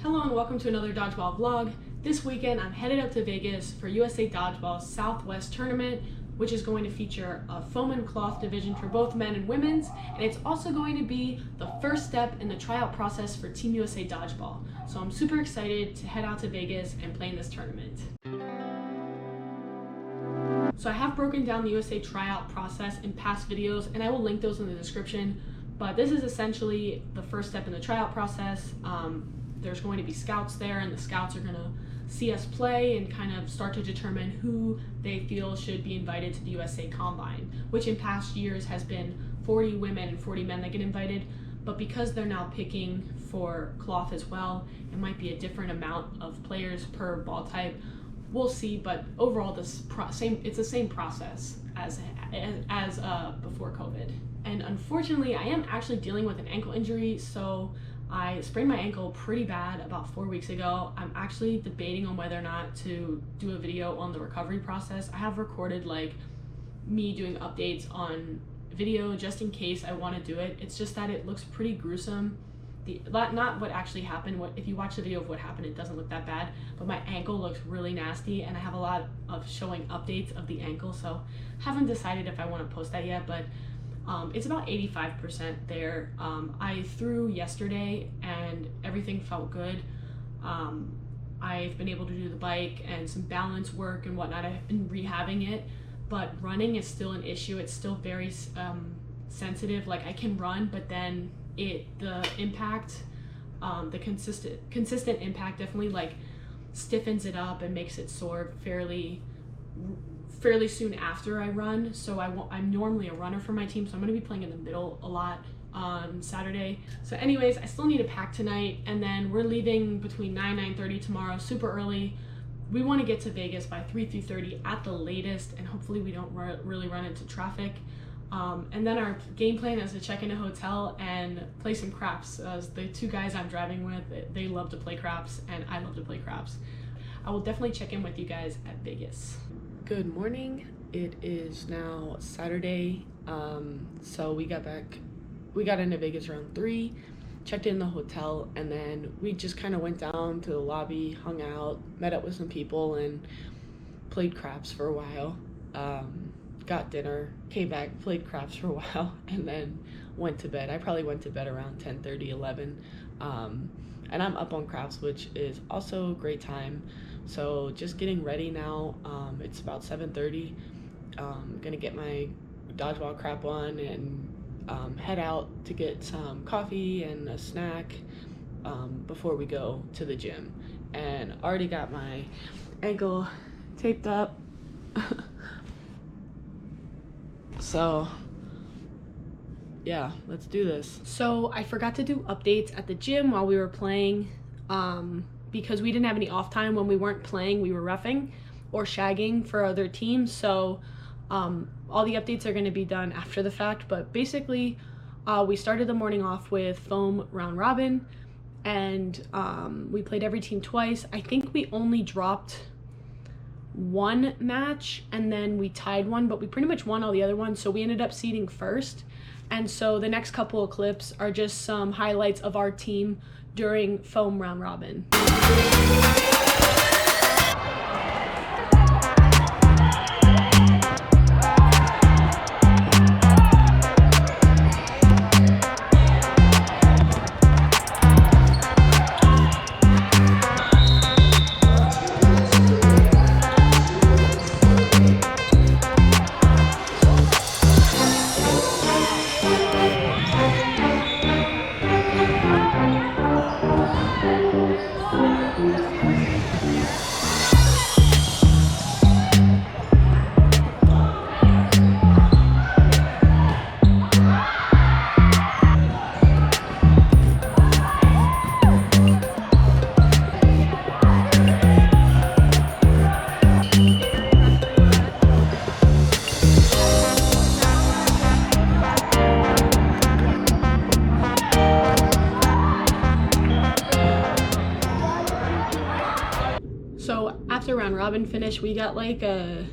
Hello and welcome to another Dodgeball vlog. This weekend I'm headed out to Vegas for USA Dodgeball's Southwest tournament, which is going to feature a foam and cloth division for both men and women's, and it's also going to be the first step in the tryout process for Team USA Dodgeball. So I'm super excited to head out to Vegas and play in this tournament. So I have broken down the USA tryout process in past videos, and I will link those in the description, but this is essentially the first step in the tryout process. There's going to be scouts there, and the scouts are going to see us play and kind of start to determine who they feel should be invited to the USA Combine, which in past years has been 40 women and 40 men that get invited, but because they're now picking for cloth as well, it might be a different amount of players per ball type. We'll see, but overall it's the same process as before COVID. And unfortunately, I am actually dealing with an ankle injury, so I sprained my ankle pretty bad about 4 weeks ago. I'm actually debating on whether or not to do a video on the recovery process. I have recorded like me doing updates on video just in case I want to do it. It's just that it looks pretty gruesome. Not what actually happened. If you watch the video of what happened, it doesn't look that bad, but my ankle looks really nasty, and I have a lot of showing updates of the ankle, so haven't decided if I want to post that yet, but it's about 85% there. I threw yesterday and everything felt good. I've been able to do the bike and some balance work and whatnot. I've been rehabbing it, but running is still an issue. It's still very sensitive. Like, I can run, but then the impact, the consistent impact definitely like stiffens it up and makes it sore fairly soon after I run. So I'm normally a runner for my team, so I'm going to be playing in the middle a lot on Saturday. So anyways, I still need to pack tonight, and then we're leaving between 9:30 tomorrow, super early. We want to get to Vegas by 3:30 at the latest, and hopefully we don't really run into traffic. And then our game plan is to check in a hotel and play some craps. The two guys I'm driving with, they love to play craps, and I love to play craps. I will definitely check in with you guys at Vegas. Good morning. It is now Saturday. So we got into Vegas around 3, checked in the hotel, and then we just kind of went down to the lobby, hung out, met up with some people, and played craps for a while. Got dinner, came back, played craps for a while, and then went to bed. I probably went to bed around 10:30, 11. And I'm up on craps, which is also a great time. So just getting ready now. It's about 7:30. Gonna get my dodgeball crap on and head out to get some coffee and a snack before we go to the gym. And already got my ankle taped up. So yeah, let's do this. So I forgot to do updates at the gym while we were playing, because we didn't have any off time when we weren't playing. We were reffing or shagging for other teams, so all the updates are going to be done after the fact. But basically, we started the morning off with foam round robin, and we played every team twice. I think we only dropped one match, and then we tied one, but we pretty much won all the other ones, so we ended up seeding first. And so the next couple of clips are just some highlights of our team during foam round robin. So after round robin finish, we got like a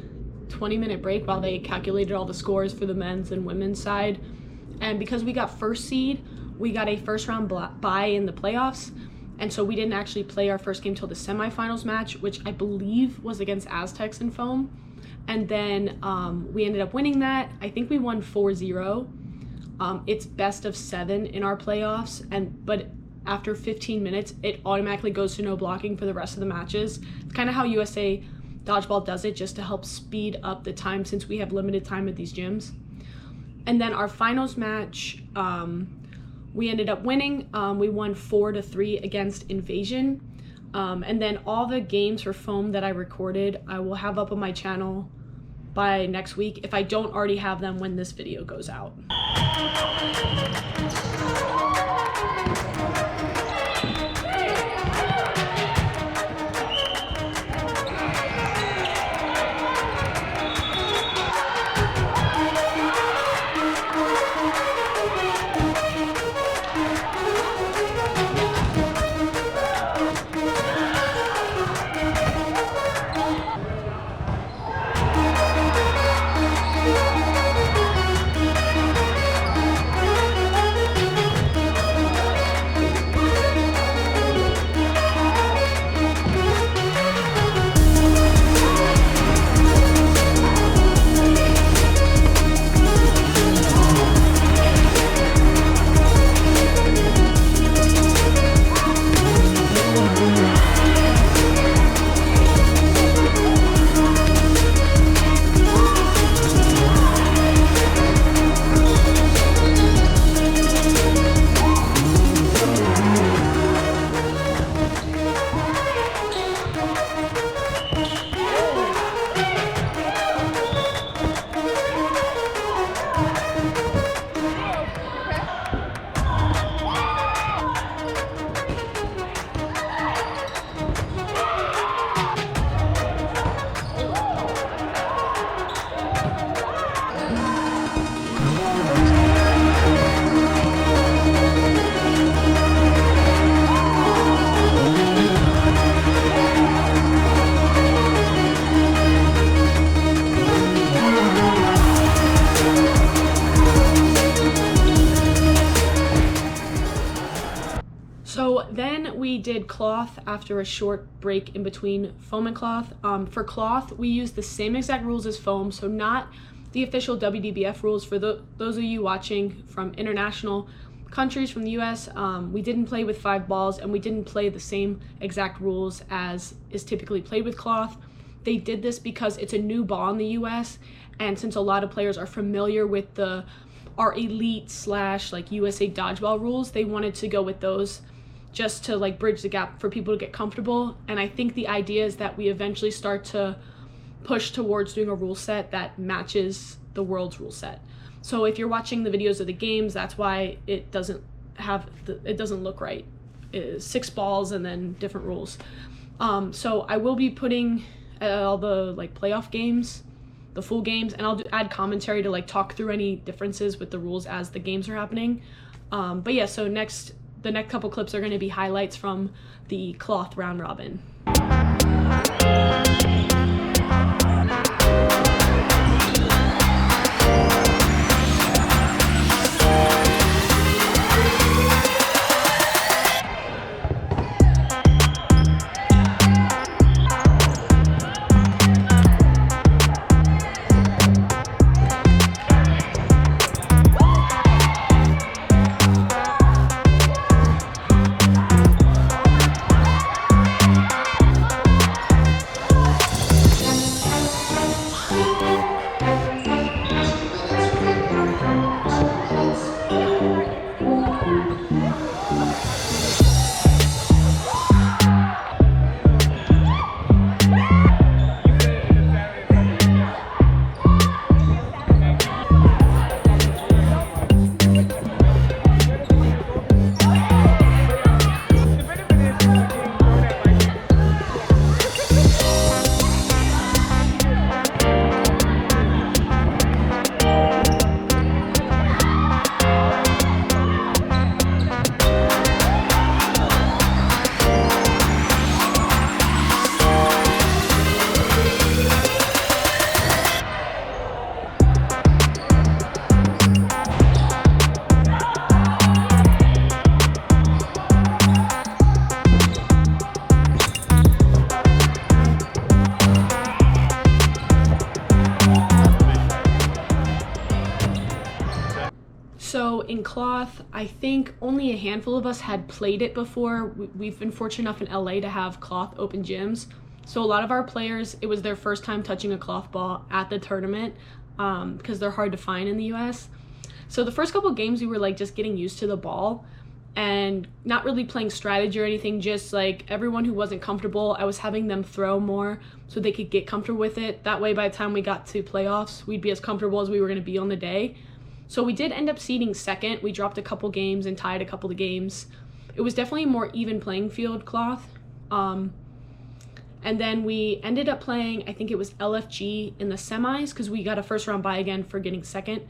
20-minute break while they calculated all the scores for the men's and women's side. And because we got first seed, we got a first round bye in the playoffs. And so we didn't actually play our first game till the semifinals match, which I believe was against Aztecs in foam. And then we ended up winning that. I think we won 4-0. It's best of 7 in our playoffs, but after 15 minutes, it automatically goes to no blocking for the rest of the matches. It's kind of how USA Dodgeball does it, just to help speed up the time since we have limited time at these gyms. And then our finals match, we ended up winning. We won 4-3 against Invasion. And then all the games for foam that I recorded, I will have up on my channel by next week if I don't already have them when this video goes out. So then we did cloth after a short break in between foam and cloth. For cloth, we used the same exact rules as foam, so not the official WDBF rules. For those of you watching from international countries from the US, we didn't play with 5 balls, and we didn't play the same exact rules as is typically played with cloth. They did this because it's a new ball in the US, and since a lot of players are familiar with our elite / like USA Dodgeball rules, they wanted to go with those just to like bridge the gap for people to get comfortable. And I think the idea is that we eventually start to push towards doing a rule set that matches the world's rule set. So if you're watching the videos of the games, that's why it doesn't look right. It's 6 balls and then different rules. So I will be putting all the like playoff games, the full games, and I'll add commentary to like talk through any differences with the rules as the games are happening. But yeah, so the next couple clips are going to be highlights from the cloth round robin. in cloth, I think only a handful of us had played it before. We've been fortunate enough in LA to have cloth open gyms. So a lot of our players, it was their first time touching a cloth ball at the tournament because they're hard to find in the US. So the first couple games we were like just getting used to the ball and not really playing strategy or anything, just like everyone who wasn't comfortable, I was having them throw more so they could get comfortable with it. That way by the time we got to playoffs, we'd be as comfortable as we were going to be on the day. So we did end up seeding second. We dropped a couple games and tied a couple of games. It was definitely a more even playing field cloth. And then we ended up playing, I think it was LFG in the semis because we got a first round bye again for getting second.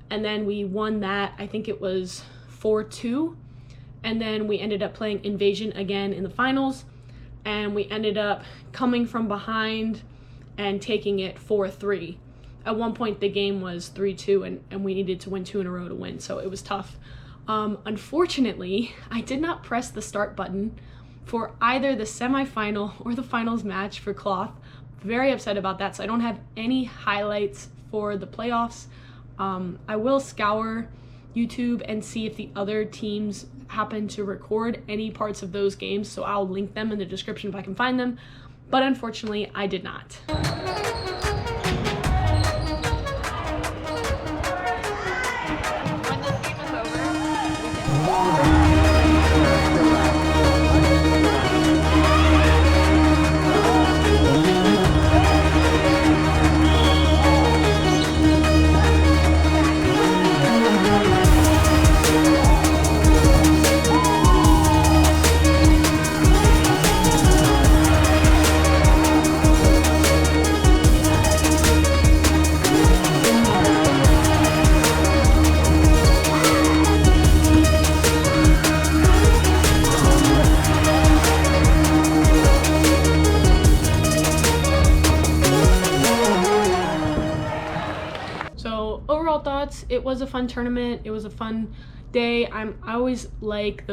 And then we won that, I think it was 4-2. And then we ended up playing Invasion again in the finals. And we ended up coming from behind and taking it 4-3. At one point the game was 3-2 and we needed to win 2 in a row to win, so it was tough. Unfortunately, I did not press the start button for either the semifinal or the finals match for cloth. Very upset about that, so I don't have any highlights for the playoffs. I will scour YouTube and see if the other teams happen to record any parts of those games, so I'll link them in the description if I can find them, but unfortunately I did not. Overall thoughts, it was a fun tournament. It was a fun day. I always like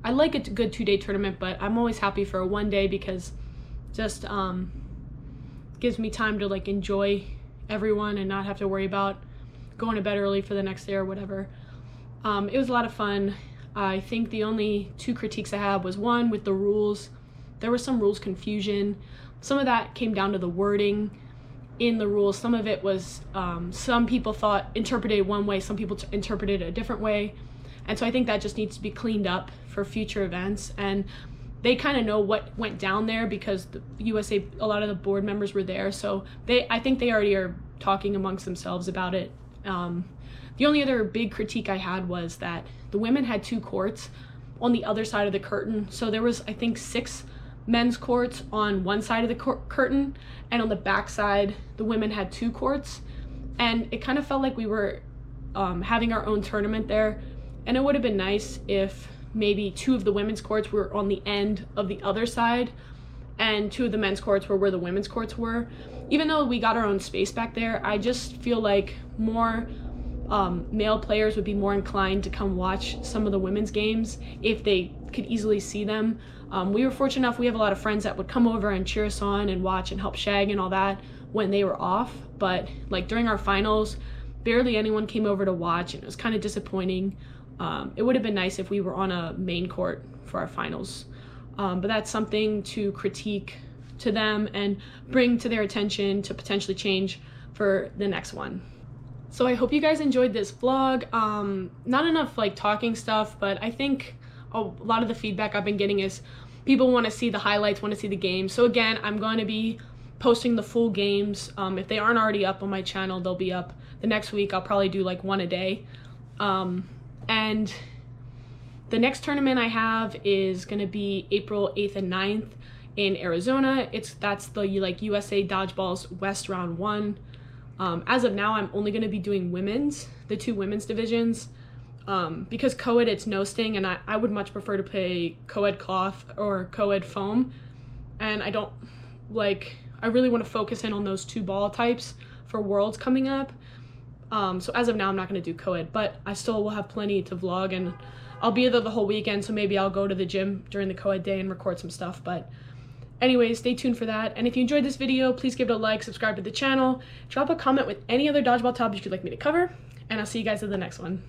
I like a good 2-day tournament, but I'm always happy for a 1 day because just gives me time to like enjoy everyone and not have to worry about going to bed early for the next day or whatever. It was a lot of fun. I think the only 2 critiques I had was one with the rules. There was some rules confusion. Some of that came down to the wording in the rules. Some of it was some people interpreted one way, some people interpreted it a different way, and so I think that just needs to be cleaned up for future events. And they kind of know what went down there because the USA, a lot of the board members were there, so I think they already are talking amongst themselves about it. The only other big critique I had was that the women had 2 courts on the other side of the curtain, so there was I think 6 men's courts on one side of the curtain, and on the back side the women had 2 courts, and it kind of felt like we were having our own tournament there, and it would have been nice if maybe 2 of the women's courts were on the end of the other side and 2 of the men's courts were where the women's courts were. Even though we got our own space back there, I just feel like more male players would be more inclined to come watch some of the women's games if they could easily see them. We were fortunate enough, we have a lot of friends that would come over and cheer us on and watch and help shag and all that when they were off, but like during our finals, barely anyone came over to watch, and it was kind of disappointing. It would have been nice if we were on a main court for our finals, but that's something to critique to them and bring to their attention to potentially change for the next one. So I hope you guys enjoyed this vlog. Not enough like talking stuff, but I think a lot of the feedback I've been getting is people want to see the highlights, want to see the games. So again, I'm going to be posting the full games. If they aren't already up on my channel, they'll be up the next week. I'll probably do like 1 a day. And the next tournament I have is going to be April 8th and 9th in Arizona. That's the like USA Dodgeball's West Round 1. As of now, I'm only going to be doing the 2 women's divisions. Because co-ed it's no sting, and I would much prefer to play co-ed cloth or co-ed foam, and I really want to focus in on those 2 ball types for Worlds coming up. So as of now, I'm not going to do co-ed, but I still will have plenty to vlog, and I'll be there the whole weekend, so maybe I'll go to the gym during the co-ed day and record some stuff. But anyways, stay tuned for that, and if you enjoyed this video, please give it a like, subscribe to the channel, drop a comment with any other dodgeball topics you'd like me to cover, and I'll see you guys in the next one.